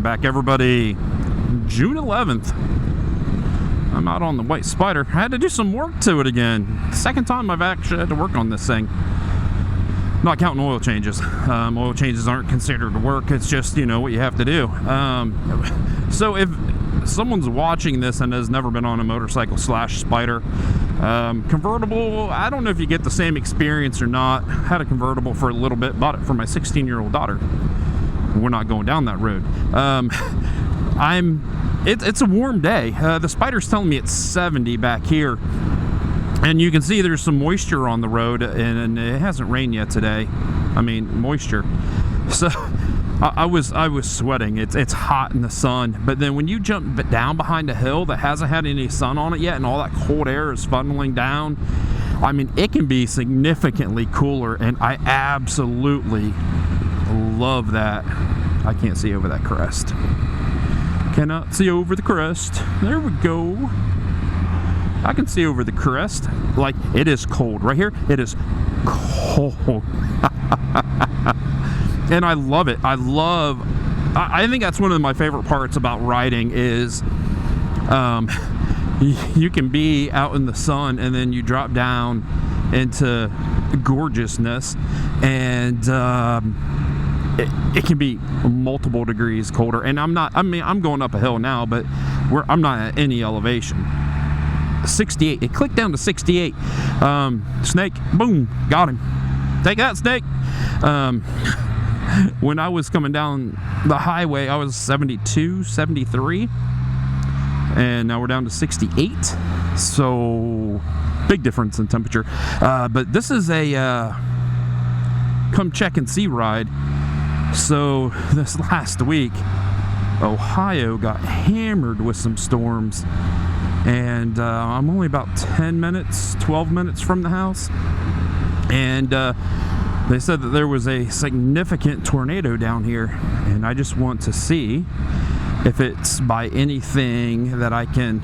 back, everybody. June 11th. I'm out on the white Spyder. I had to do some work to it again. Second time I've actually had to work on this thing. Not counting oil changes. Oil changes aren't considered work. It's just, you know, what you have to do. So if someone's watching this and has never been on a motorcycle / Spyder, convertible, I don't know if you get the same experience or not. Had a convertible for a little bit, bought it for my 16-year-old daughter. We're not going down that road. It's a warm day. The Spyder's telling me it's 70 back here, and you can see there's some moisture on the road, and it hasn't rained yet today. I mean, moisture. So I was sweating. It's hot in the sun, but then when you jump down behind a hill that hasn't had any sun on it yet, and all that cold air is funneling down, I mean, it can be significantly cooler, and I absolutely love that. I can't see over that crest. Cannot see over the crest. There we go. I can see over the crest. Like, it is cold. Right here, it is cold. And I love it. I think that's one of my favorite parts about riding is you can be out in the sun and then you drop down into gorgeousness, and it can be multiple degrees colder. And I'm going up a hill now, but I'm not at any elevation. 68. It clicked down to 68. Snake, boom, got him. Take that, snake. When I was coming down the highway, I was 72, 73, and now we're down to 68. So big difference in temperature. But this is a come check and see ride. So this last week, Ohio got hammered with some storms, and I'm only about 10 minutes, 12 minutes from the house, and they said that there was a significant tornado down here, and I just want to see if it's by anything that I can't.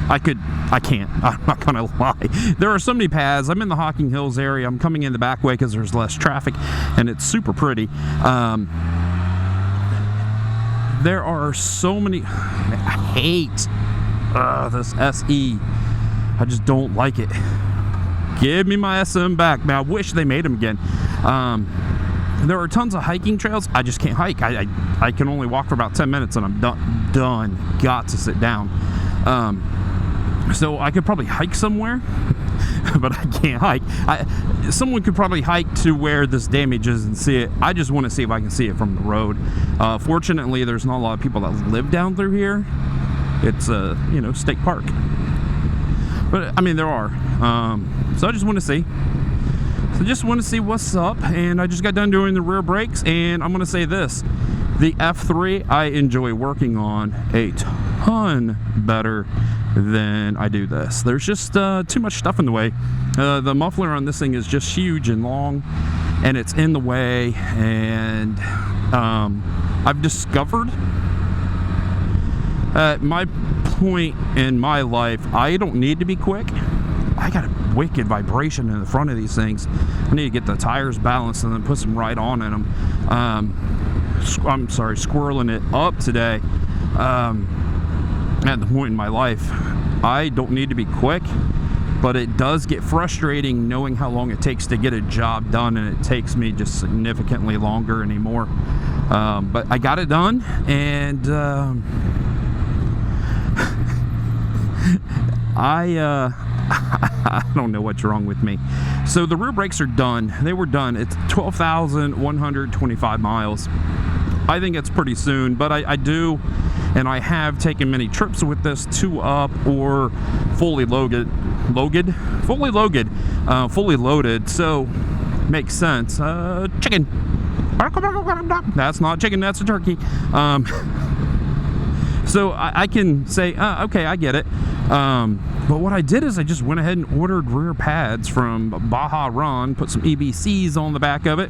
I'm not gonna lie. There are so many paths. I'm in the Hocking Hills area. I'm coming in the back way because there's less traffic, and it's super pretty. There are so many. I hate this SE. I just don't like it. Give me my SM back, man. I wish they made them again. There are tons of hiking trails. I just can't hike. I can only walk for about 10 minutes and I'm done. Got to sit down. So I could probably hike somewhere, but I can't hike. Someone could probably hike to where this damage is and see it. I just want to see if I can see it from the road. Fortunately, there's not a lot of people that live down through here. It's a, state park. But I mean, there are. So I just want to see. So just want to see what's up. And I just got done doing the rear brakes, and I'm going to say this. The F3 I enjoy working on a ton better than I do this. There's just too much stuff in the way. The muffler on this thing is just huge and long, and it's in the way. And I've discovered at my point in my life, I don't need to be quick. I got a wicked vibration in the front of these things. I need to get the tires balanced and then put some right on in them. I'm sorry, squirreling it up today. At the point in my life, I don't need to be quick, but it does get frustrating knowing how long it takes to get a job done, and it takes me just significantly longer anymore. But I got it done, and I don't know what's wrong with me. So the rear brakes are done. They were done. It's 12,125 miles. I think it's pretty soon, but I do, and I have taken many trips with this, 2-up or fully loaded, fully loaded, so makes sense. Chicken. That's not chicken, that's a turkey. So I can say, okay, I get it. But what I did is I just went ahead and ordered rear pads from Baja Run, put some EBCs on the back of it.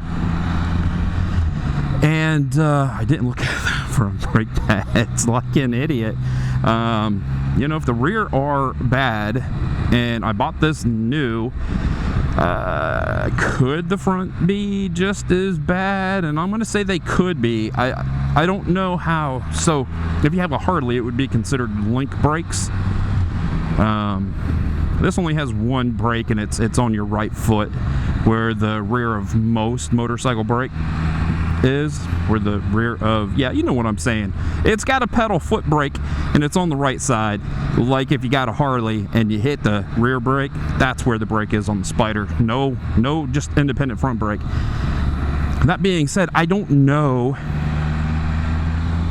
And I didn't look for brake pads like an idiot. If the rear are bad, and I bought this new, Could the front be just as bad? And I'm going to say they could be. I don't know how. So if you have a Harley, it would be considered link brakes. This only has one brake, and it's on your right foot, where the rear of most motorcycle brake is, where the rear of, yeah, you know what I'm saying. It's got a pedal foot brake, and it's on the right side. Like if you got a Harley and you hit the rear brake, that's where the brake is on the Spyder. No, just independent front brake. That being said, I don't know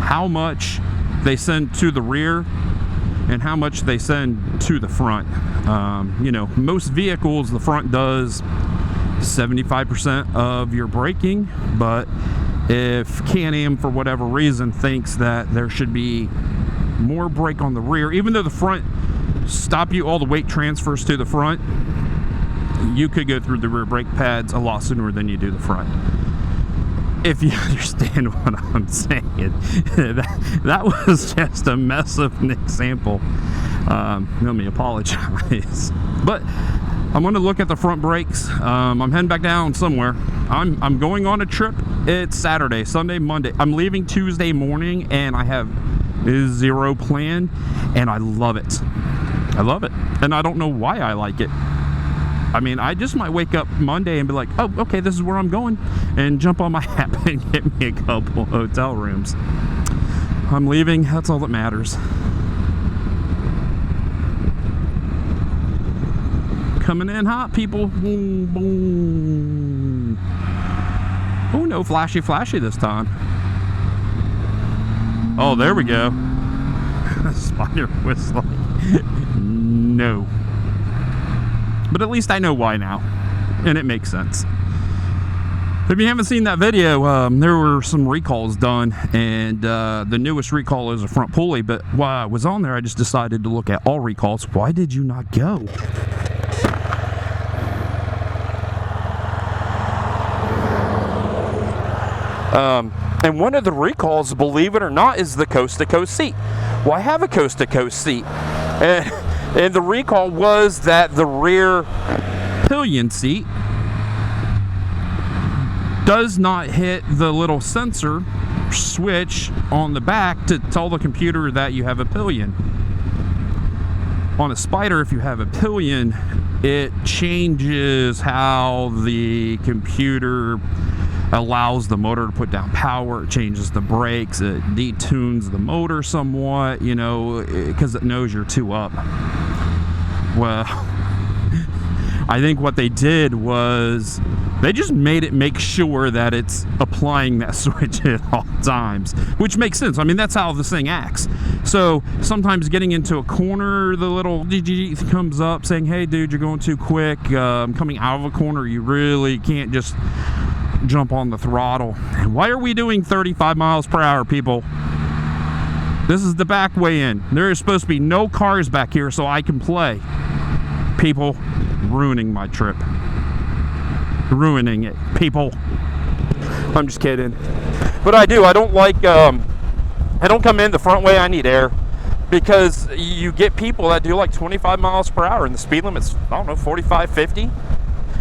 how much they send to the rear and how much they send to the front. You know, most vehicles, the front does 75% of your braking, but if Can-Am for whatever reason thinks that there should be more brake on the rear, even though the front stop you, all the weight transfers to the front, you could go through the rear brake pads a lot sooner than you do the front. If you understand what I'm saying. that was just a mess of an example. Let me apologize. But I'm going to look at the front brakes. I'm heading back down somewhere. I'm going on a trip. It's Saturday, Sunday, Monday. I'm leaving Tuesday morning, and I have 0 plan, and I love it. I love it. And I don't know why I like it. I mean, I just might wake up Monday and be like, oh, okay, this is where I'm going, and jump on my app and get me a couple hotel rooms. I'm leaving. That's all that matters. Coming in hot, people. Boom, boom. Oh, no flashy this time. Oh, there we go. Spyder was like, no. But at least I know why now, and it makes sense. If you haven't seen that video, there were some recalls done, and the newest recall is a front pulley. But while I was on there, I just decided to look at all recalls. Why did you not go? And one of the recalls, believe it or not, is the coast-to-coast seat. Well, I have a coast-to-coast seat, and the recall was that the rear pillion seat does not hit the little sensor switch on the back to tell the computer that you have a pillion. On a Spyder, if you have a pillion, it changes how the computer allows the motor to put down power. It changes the brakes. It detunes the motor somewhat, you know, because it knows you're 2 up. Well, I think what they did was they just made it make sure that it's applying that switch at all times, which makes sense. I mean, that's how this thing acts. So sometimes getting into a corner, the little DG comes up saying, hey, dude, you're going too quick. Coming out of a corner, you really can't just jump on the throttle. And why are we doing 35 miles per hour, people? This is the back way in. There is supposed to be no cars back here so I can play. People, ruining my trip. Ruining it, people. I'm just kidding. But I do. I don't like, I don't come in the front way. I need air. Because you get people that do like 25 miles per hour and the speed limit's, I don't know, 45, 50.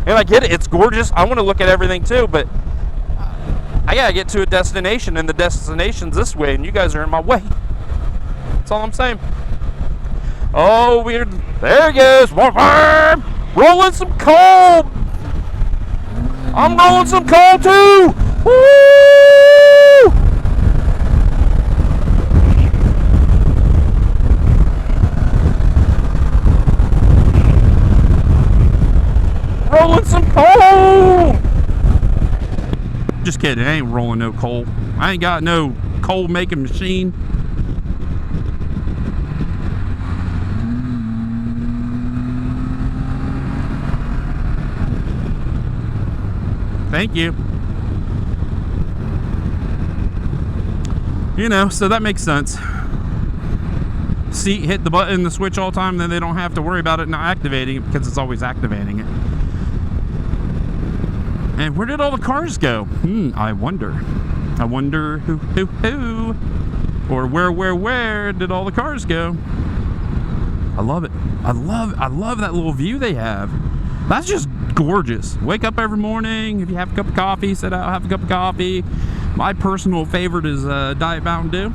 And I get it, it's gorgeous. I want to look at everything too, but I gotta get to a destination, and the destination's this way, and you guys are in my way. That's all I'm saying. Oh, weird. There he goes. Rolling some coal. I'm rolling some coal too. Woo! Rolling some coal! Just kidding, I ain't rolling no coal. I ain't got no coal making machine. Thank you. You know, so that makes sense. Seat, hit the button, the switch all the time, then they don't have to worry about it not activating it because it's always activating it. And where did all the cars go? I wonder. I wonder who, or where did all the cars go? I love it. I love that little view they have. That's just gorgeous. Wake up every morning. If you have a cup of coffee, sit out, have a cup of coffee. My personal favorite is Diet Mountain Dew.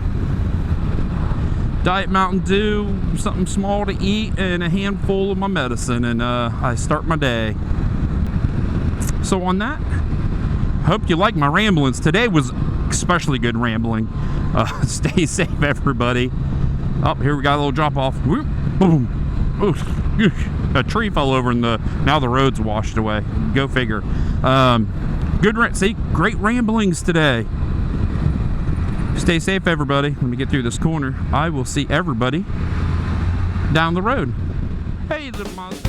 Diet Mountain Dew, something small to eat, and a handful of my medicine, and I start my day. So on that, hope you like my ramblings. Today was especially good rambling. Stay safe, everybody. Oh, here we got a little drop off. Whoop, boom. Oof. A tree fell over and now the road's washed away. Go figure. See, great ramblings today. Stay safe, everybody. Let me get through this corner. I will see everybody down the road. Hey, little monster.